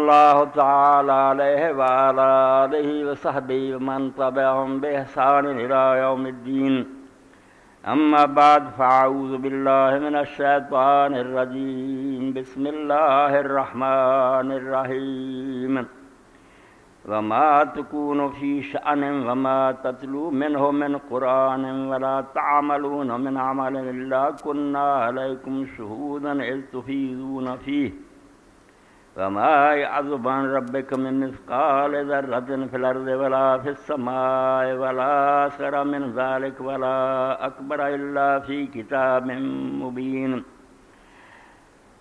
اللہ تعالی علیہ وعلی آلہ وصحبہ ومن تبعہم بإحسان الی یوم الدین اما بعد فاعوذ باللہ من الشیطان الرجیم بسم اللہ الرحمن الرحیم وما تكون في شأن وما تتلو منه من قرآن ولا تعملون من عمل إلا كنا عليكم شهودا إذ تفيضون فيه وما يعزب عن ربك من مثقال ذرة في الأرض ولا في السماء ولا أصغر من ذلك ولا أكبر إلا في كتاب مبين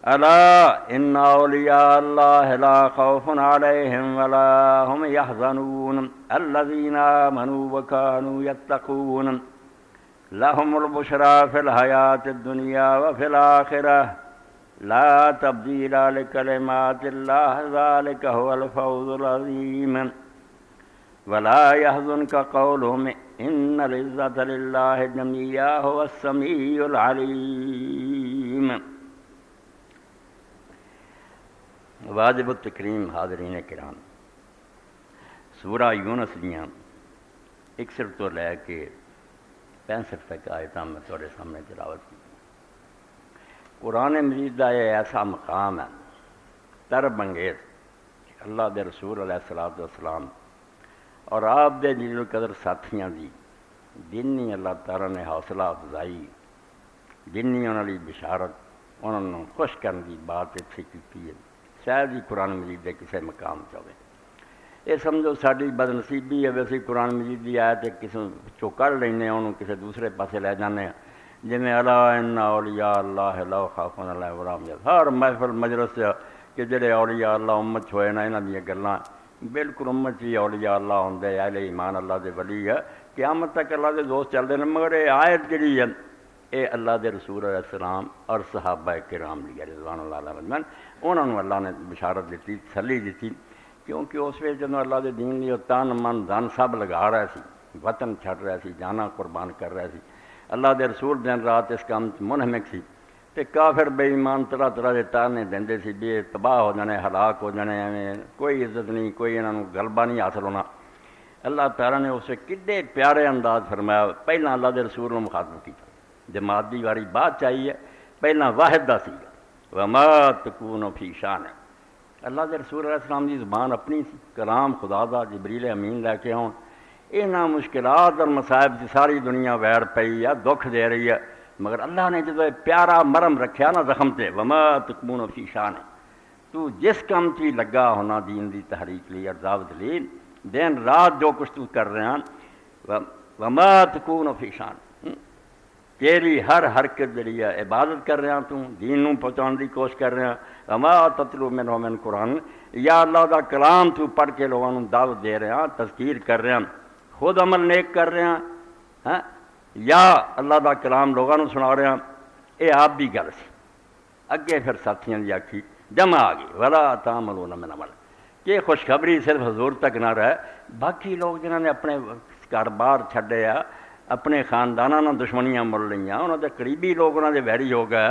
ألا إن أولياء الله لا خوف عليهم ولا هم يحزنون الذين آمنوا وكانوا يتقون لهم البشرى في الحياة الدنيا وفي الآخرة لا تبديل لكلمات الله ذلك هو الفوز العظيم ولا يحزنك قولهم إن العزة لله جميعا هو السميع العليم. واجب التکریم حاضرین کرام، سورہ یونس دیاں 61 تو لے کے 65 تک آیتاں میں تھوڑے سامنے تلاوت کی. قرآن مجید کا یہ ایسا مقام ہے طرب انگیز کہ اللہ دے رسول علیہ الصلوۃ والسلام اور آپ دے جلیل القدر ساتھیاں دی دینی اللہ تعالیٰ نے حوصلہ افزائی، دینی انہوں نے بشارت انہوں نے خوش کرنے کی بات اتنے کی ہے. شاید ہی قرآن مجید کے کسی مقام سے ہوئے. یہ سمجھو ساری بد نصیبی ہے، ویسے قرآن مجید کی آیت کسی چو کر لینے انہوں کسی دوسرے پاسے لے جانے ہیں، جی الا ان اولیاء اللہ لا خوف علیہم ولا هم يحزنون. ہر محفل مجلس کہ جڑے اولیاء اللہ امت ہوئے نا انہاں دی گلاں بالکل امت ہی اولیاء اللہ ہوندے اہل ایمان اللہ دے ولی ہے، قیامت تک اللہ دے دوست چلدے نے. مگر یہ آیت جڑی ہے اے اللہ دے رسول علیہ السلام اور صحابہ کرام لیے رضوان اللہ علیہ اجمعین انہوں نے اللہ نے بشارت دیتی، تسلی دیتی، کیونکہ اس وقت جدوں اللہ دے دین لیے تن من دھن سب لگا رہے سی، وطن چھڈ رہے سی، جانا قربان کر رہے سی. اللہ دے رسول دن رات اس کام منہمک سی تے کافر بے ایمان طرح طرح دے تانے دیندے سی بھی تباہ ہو جانے، ہلاک ہو جانے، ایویں کوئی عزت نہیں، کوئی انہاں نوں غلبہ نہیں حاصل ہونا. اللہ تعالیٰ نے اسے کڈے پیارے انداز فرمایا. پہلا اللہ دے رسول نوں مخاطب کیتا، جماعت دی واری بات چاہیے، پہلا واحد دا سی وما تکون فی شان. اللہ دے رسول علیہ السلام دی زبان اپنی سی، کلام خدا دا جبریل امین لے کے آن. انہاں مشکلات اور مصائب سے ساری دنیا ویر پئی ہے، دکھ دے رہی ہے، مگر اللہ نے جدو پیارا مرم رکھیا نا زخم تے وما تکون فی شان، تو جس کام چی لگا ہونا دین دی تحریک لی اور دعوت لی، دن رات جو کچھ تو کر رہے ہیں وما تکون فی شان، تیری ہر حرکت جڑی ہے عبادت کر رہا تو دین نوں پہنچانے دی کوشش کر رہا. وما تتلو منہ من قرآن، یا اللہ دا کلام تو پڑھ کے لوگوں نوں دعوت دے رہا، تذکیر کر رہا، خود عمل نیک کر رہا، یا اللہ دا کلام لوگوں نوں سنا رہا. یہ آپ دی گل سی. اگے پھر ساتھیاں دی آکھی جمع آ گئی ولا تعملون من عمل، کہ خوشخبری صرف حضور تک نہ رہے، باقی لوگ جنہوں نے اپنے کاروبار چھڈے آ، اپنے خاندانوں نے دشمنیاں مل رہی، انہوں دے قریبی لوگ انہوں دے ویری ہو گئے،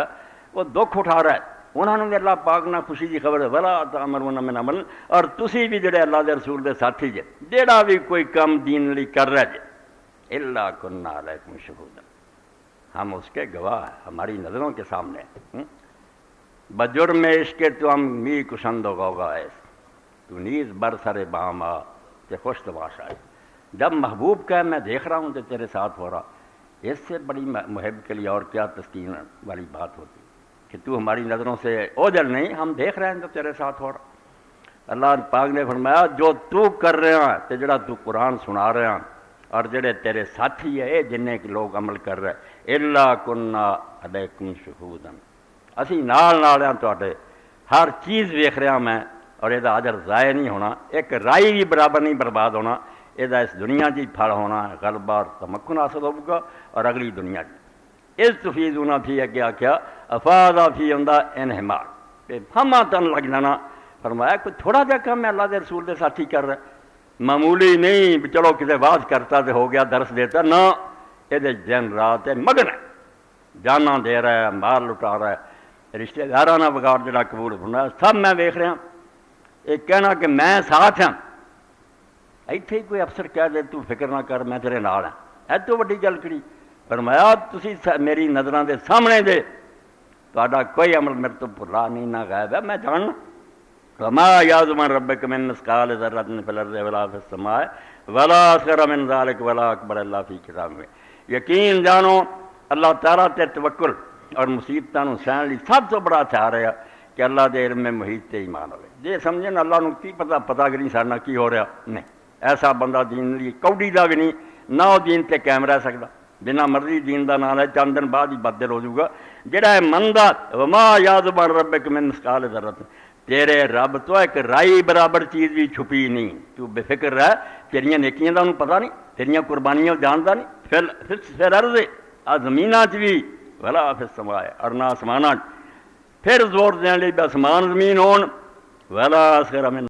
وہ دکھ اٹھا رہا ہے، انہوں نے اللہ پاک نہ خوشی کی خبر ہے ولا تعملون من عمل. اور تسی بھی جڑے اللہ دے رسول دے ساتھی جے، جڑا بھی کوئی کم دین لی کر رہے جے الا کنا علیکم شہودا، ہم اس کے گواہ ہیں، ہماری نظروں کے سامنے. بجرم عشق تو ہم می کشند و غوغا ہے، تو نیز بر سر بام آ تے خوش تماشا ہے. جب محبوب کا میں دیکھ رہا ہوں تو تیرے ساتھ ہو رہا، اس سے بڑی محب کے لیے اور کیا تسکین والی بات ہوتی کہ تو ہماری نظروں سے اوجھل نہیں، ہم دیکھ رہے ہیں تو تیرے ساتھ ہو رہا. اللہ پاک نے فرمایا جو تو کر رہا ہے تے جڑا تو قرآن سنا رہا ہے اور جڑے تیرے ساتھی ہے جنہیں کہ لوگ عمل کر رہے الا کنا علیکم شہودا، اسی نال ہیں تواڈے، ہر چیز ویکھ رہا میں، اور یہ اجر ضائع نہیں ہونا، ایک رائی بھی برابر نہیں برباد ہونا. یہ اس دنیا جی پھل ہونا ہے، غلبہ اور تمکن حاصل ہوگا، اور اگلی دنیا جی اس تفیضون فی اگے آخیا افاضا فی ہوندا انہمار، ہما تن لگ جانا. فرمایا کوئی تھوڑا جا کام ہے اللہ دے رسول دے ساتھی کر رہا، معمولی نہیں چلو کسی واز کرتا تو ہو گیا درس دیتا، نہ یہ دن رات مگن ہے، جانا دے رہا ہے، مال لٹا رہا ہے، رشتے دارانہ بگاڑ جڑا قبول ہونا سب میں ویکھ رہا. یہ کہنا کہ میں ساتھ ہاں، ایتھے ہی کوئی افسر کہہ دے تو فکر نہ کر میں تیرے نال ہاں، ہے تو وڈی گل کری۔ فرمایا تسی میری نظراں دے سامنے دے تہاڈا کوئی عمل میرے تو بھلا نہیں، نہ غائب ہے، میں جاننا۔ وما یعزب عن ربک من مثقال ذرۃ فی الارض ولا فی السماء ولا اصغر من ذلک ولا اکبر الا فی کتاب میں۔ یقین جانو اللہ تعالیٰ تے توکل اور مصیبتاں نوں سہن لئی سب تو بڑا ہتھیار ہے کہ اللہ دے علم میں محیط تے ایمان ہوئے۔ جے سمجھن اللہ نوں کی پتہ کہ نہیں ساڈے نال کی ہو رہا، نہیں، ایسا بندہ دین لئی کوڈی دا بھی نہیں، نہ وہ دین تے قائم رہ سکدا، بنا مرضی دین دا نام ہے چند دن بعد ہی بدل ہو جائے گا۔ جڑا ہے مندا وما یعزب عن ربک من مثقال ذرۃ، تیرے رب تو ایک رائی برابر چیز بھی چھپی نہیں، تو بے فکر رہ، تیریاں نیکیاں دا انہوں پتہ نہیں، تیریاں قربانیاں جاندا نہیں، پھر عرض زمیناں چ بھی ولا فی السماء، اور نہ آسماناں، پھر زور دین لئی آسمان زمین ہون ولا اصغر من